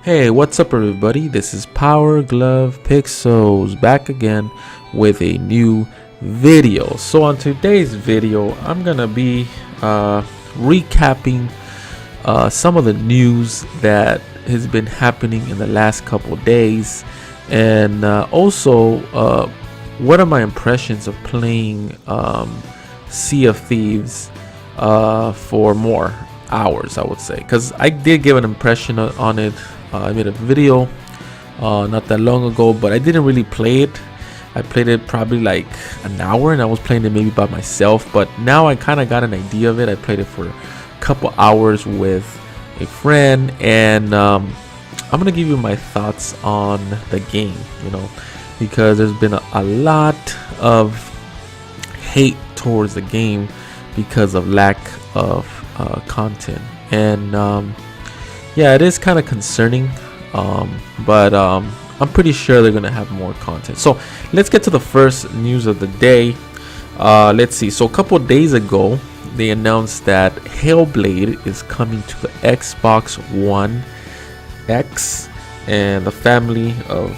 Hey, what's up, everybody? This is Power Glove Pixels back again with a new video. So, on today's video, I'm gonna be recapping some of the news that has been happening in the last couple days, and also what are my impressions of playing Sea of Thieves for more hours, I would say, because I did give an impression on it. I made a video not that long ago, but I didn't really play it. I played it probably like an hour, and I was playing it maybe by myself, but now I kind of got an idea of it. I played it for a couple hours with a friend, and I'm gonna give you my thoughts on the game, because there's been a lot of hate towards the game because of lack of content, and yeah, it is kind of concerning, but I'm pretty sure they're gonna have more content. So let's get to the first news of the day. Let's see. So a couple of days ago, they announced that Hellblade is coming to the Xbox One X and the family of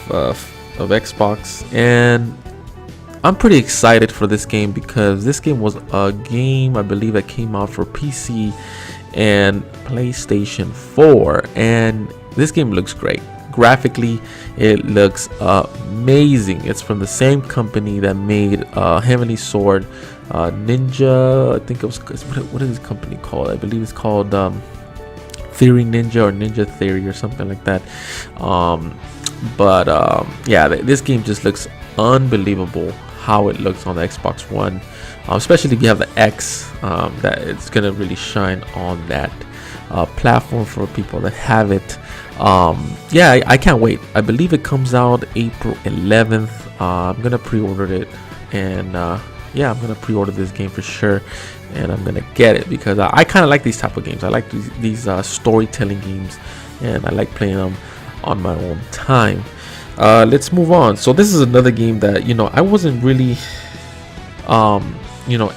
Xbox, and I'm pretty excited for this game because this game was a game, I believe, that came out for PC and PlayStation 4, and this game looks great. Graphically, it looks amazing. It's from the same company that made Heavenly Sword, Ninja. I think it was, what is this company called? I believe it's called Theory Ninja or Ninja Theory or something like that. Yeah, this game just looks unbelievable how it looks on the Xbox One, especially if you have the X. That it's gonna really shine on that platform for people that have it. Yeah, I can't wait. I believe it comes out April 11th. I'm gonna pre-order it, and yeah, I'm gonna pre-order this game for sure, and I'm gonna get it because I kind of like these type of games. I like these storytelling games, and I like playing them on my own time. Let's move on. So this is another game that I wasn't really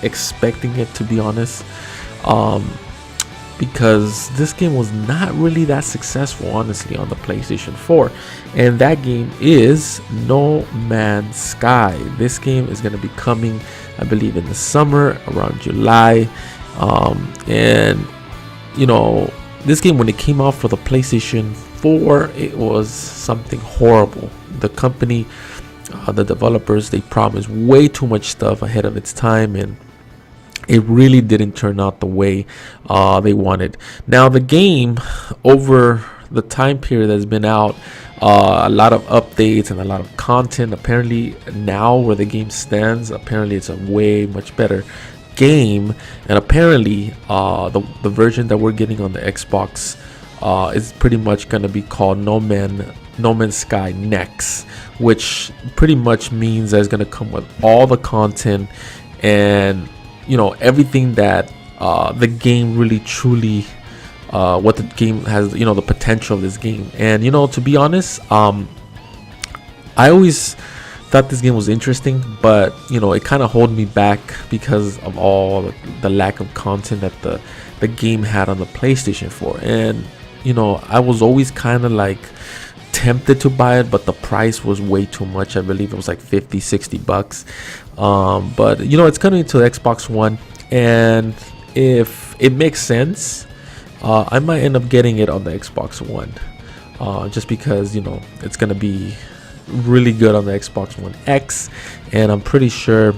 expecting it, to be honest, because this game was not really that successful, honestly, on the PlayStation 4, and that game is No Man's Sky. This game is going to be coming, I believe, in the summer, around July, and this game, when it came out for the PlayStation 4, it was something horrible. The company, the developers, they promised way too much stuff ahead of its time, and it really didn't turn out the way they wanted. Now, the game, over the time period that's been out, a lot of updates and a lot of content. Apparently, now where the game stands, apparently it's a way much better game, and apparently the version that we're getting on the Xbox is pretty much going to be called No Man's Sky Next, which pretty much means that it's going to come with all the content and everything that the game really truly what the game has, the potential of this game. And to be honest, I always thought this game was interesting, but it kind of held me back because of all the lack of content that the game had on the PlayStation 4. And I was always kind of like tempted to buy it, but the price was way too much. I believe it was like 50-60 bucks. But it's coming to the Xbox One, and if it makes sense, I might end up getting it on the Xbox One, just because it's gonna be really good on the Xbox One X, and I'm pretty sure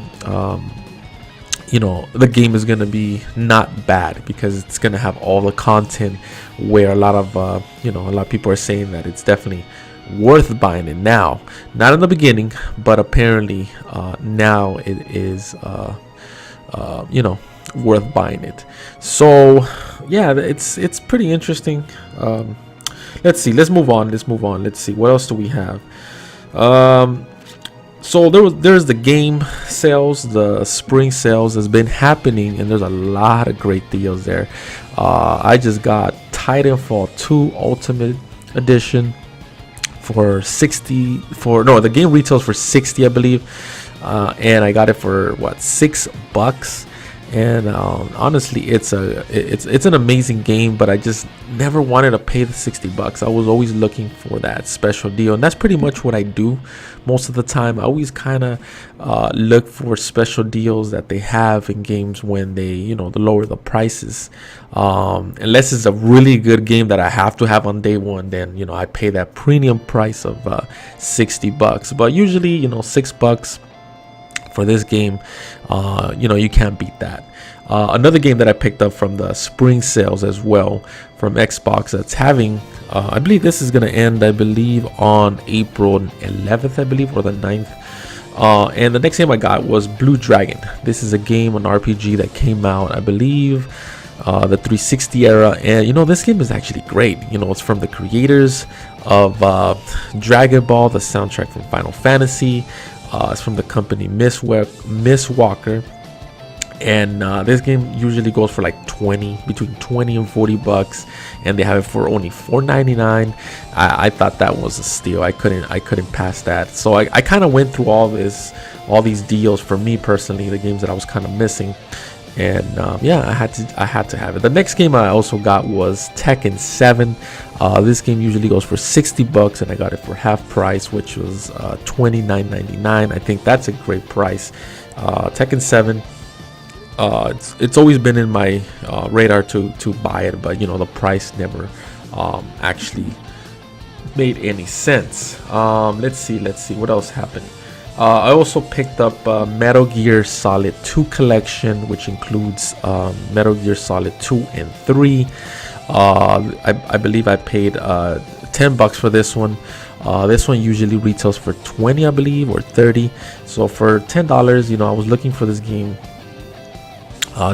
the game is gonna be not bad because it's gonna have all the content, where a lot of people are saying that it's definitely worth buying it now. Not in the beginning, but apparently now it is worth buying it. So yeah, it's pretty interesting. Let's see, let's move on. Let's see, what else do we have? So there's the game sales, the spring sales has been happening, and there's a lot of great deals there. I just got Titanfall 2 Ultimate Edition for the game retails for 60, I believe, and I got it for $6, And honestly, it's an amazing game, but I just never wanted to pay the 60 bucks. I was always looking for that special deal, and that's pretty much what I do most of the time. I always kind of look for special deals that they have in games when they, they lower the prices. Unless it's a really good game that I have to have on day one, then I pay that premium price of 60 bucks. But usually, $6 for this game, you can't beat that. Another game that I picked up from the spring sales as well from Xbox, that's having I believe this is going to end, I believe, on April 11th, I believe, or the 9th. And the next game I got was Blue Dragon. This is a game, an RPG that came out, I believe, the 360 era. And this game is actually great. It's from the creators of Dragon Ball, the soundtrack from Final Fantasy. It's from the company Mistwalker. And this game usually goes for like between 20 and 40 bucks, and they have it for only $4.99. I thought that was a steal. I couldn't pass that. So I kind of went through all these deals for me personally, the games that I was kind of missing. And yeah, I had to have it. The next game I also got was Tekken 7. This game usually goes for 60 bucks, and I got it for half price, which was $29.99. I think that's a great price. Tekken 7. It's always been in my radar to buy it, but the price never actually made any sense. Let's see what else happened. I also picked up Metal Gear Solid 2 collection, which includes Metal Gear Solid 2 and 3. I believe I paid $10 for this one. This one usually retails for 20, I believe, or 30. So for $10, I was looking for this game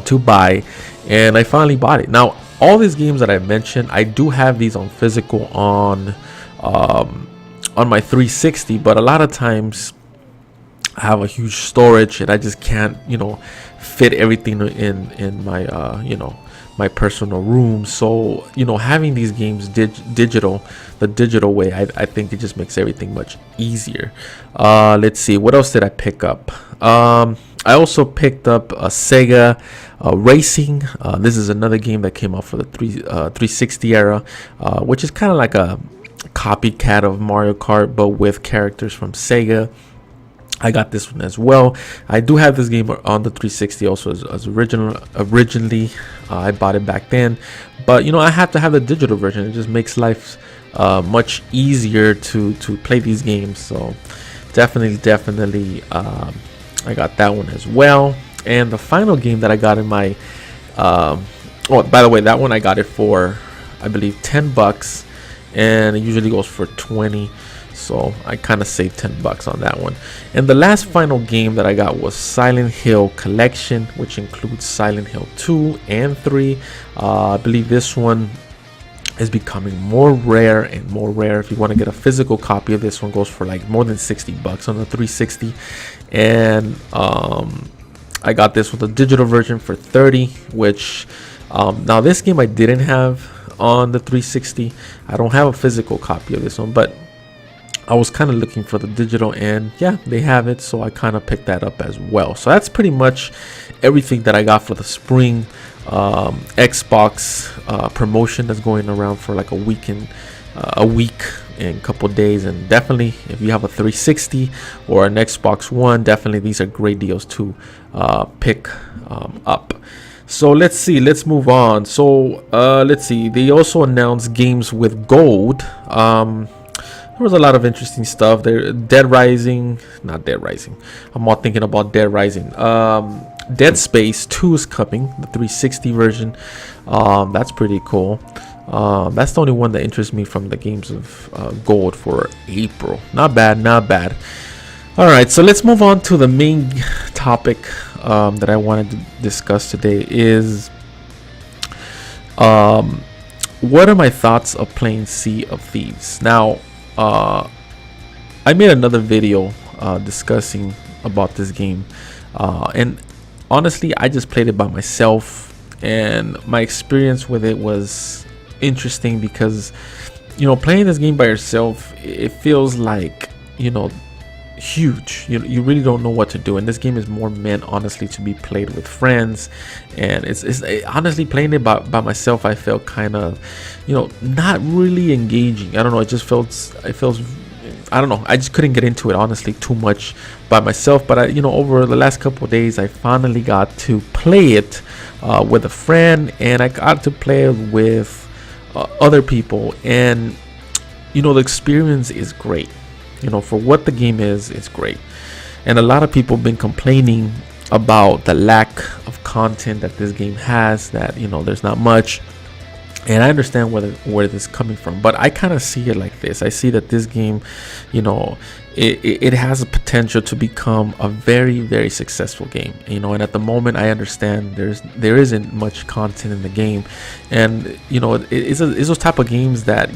to buy, and I finally bought it. Now, all these games that I mentioned, I do have these on physical on my 360, but a lot of times I have a huge storage and I just can't fit everything in my my personal room. So having these games the digital way, I think it just makes everything much easier. Let's see, what else did I pick up? I also picked up a Sega Racing. This is another game that came out for the 360 era, which is kind of like a copycat of Mario Kart, but with characters from Sega. I got this one as well. I do have this game on the 360 also as originally. I bought it back then, but I have to have the digital version. It just makes life much easier to play these games. So definitely I got that one as well. And the final game that I got in my by the way, that one I got it for, I believe, $10, and it usually goes for 20. So I kind of saved $10 on that one. And the last final game that I got was Silent Hill Collection, which includes Silent Hill 2 and 3. I believe this one is becoming more rare and more rare. If you want to get a physical copy of this one, goes for like more than $60 on the 360. And I got this with the digital version for 30, which now this game I didn't have on the 360. I don't have a physical copy of this one, but I was kind of looking for the digital, and yeah, they have it, so I kind of picked that up as well. So that's pretty much everything that I got for the spring Xbox promotion that's going around for like a week and a couple days. And definitely, if you have a 360 or an Xbox One, definitely these are great deals to pick up. So let's move on. So let's see, they also announced games with gold. There was a lot of interesting stuff there. Dead Rising. I'm all thinking about Dead Rising. Dead Space 2 is coming, the 360 version. That's pretty cool. That's the only one that interests me from the games of gold for April. Not bad. All right, so let's move on to the main topic that I wanted to discuss today is what are my thoughts of playing Sea of Thieves. Now, I made another video discussing about this game, and honestly, I just played it by myself, and my experience with it was interesting because playing this game by yourself, it feels like huge. You really don't know what to do, and this game is more meant honestly to be played with friends. And it's honestly, playing it by myself, I felt kind of, not really engaging. I don't know, it feels, I don't know, I just couldn't get into it honestly too much by myself. But over the last couple of days, I finally got to play it with a friend, and I got to play it with other people, and the experience is great. For what the game is, it's great. And a lot of people have been complaining about the lack of content that this game has, that there's not much. And I understand where this is coming from, but I kind of see it like this. I see that this game, it has a potential to become a very, very successful game. And at the moment, I understand there isn't much content in the game, and it's those type of games that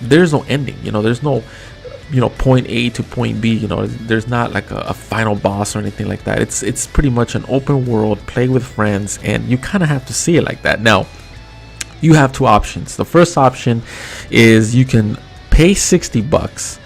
there's no ending. There's no point A to point B. There's not like a final boss or anything like that. It's pretty much an open world, play with friends, and you kind of have to see it like that. Now, you have two options. The first option is you can pay $60,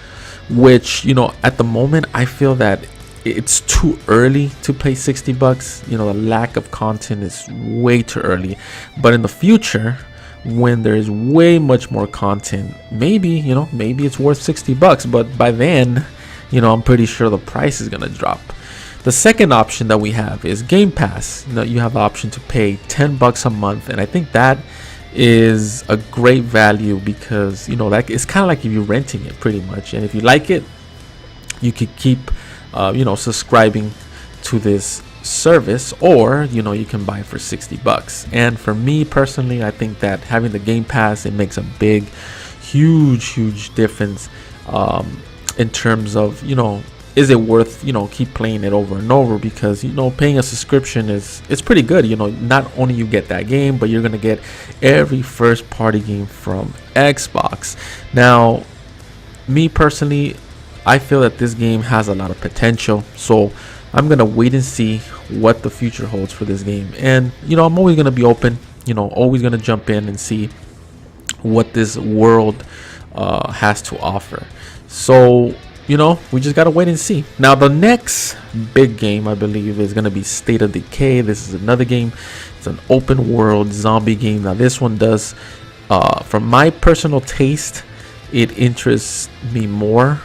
which at the moment I feel that it's too early to pay $60. The lack of content is way too early. But in the future, when there's way much more content, maybe it's worth $60. But by then, I'm pretty sure the price is gonna drop. The second option that we have is Game Pass. You have the option to pay $10 a month, and I think that is a great value, because like, it's kind of like if you're renting it pretty much, and if you like it, you could keep subscribing to this service, or you can buy it for $60. And for me personally, I think that having the Game Pass, it makes a big, huge difference in terms of is it worth keep playing it over and over, because paying a subscription it's pretty good. Not only you get that game, but you're gonna get every first party game from Xbox. Now, me personally, I feel that this game has a lot of potential, so I'm gonna wait and see what the future holds for this game. And I'm always gonna be open, always gonna jump in and see what this world has to offer. So we just gotta wait and see. Now, the next big game, I believe, is gonna be State of Decay. This is another game. It's an open world zombie game. Now, this one does, from my personal taste, it interests me more.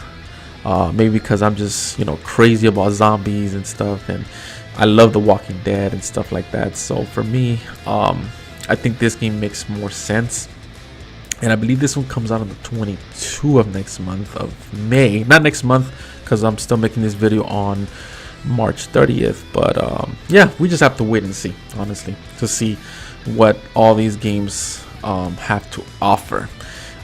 Maybe because I'm just crazy about zombies and stuff, and I love The Walking Dead and stuff like that. So for me, I think this game makes more sense. And I believe this one comes out on the 22 of next month of May. Not next month, because I'm still making this video on March 30th. But yeah, we just have to wait and see, honestly, to see what all these games have to offer.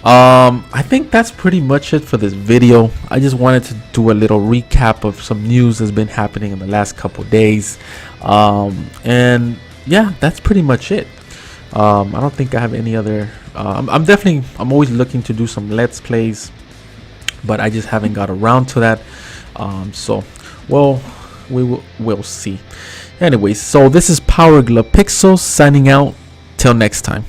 I think that's pretty much it for this video. I just wanted to do a little recap of some news that's been happening in the last couple days. And yeah, that's pretty much it. I don't think I have any other I'm always looking to do some let's plays, but I just haven't got around to that. So well, we'll see. Anyways, so this is Power Glove Pixels signing out till next time.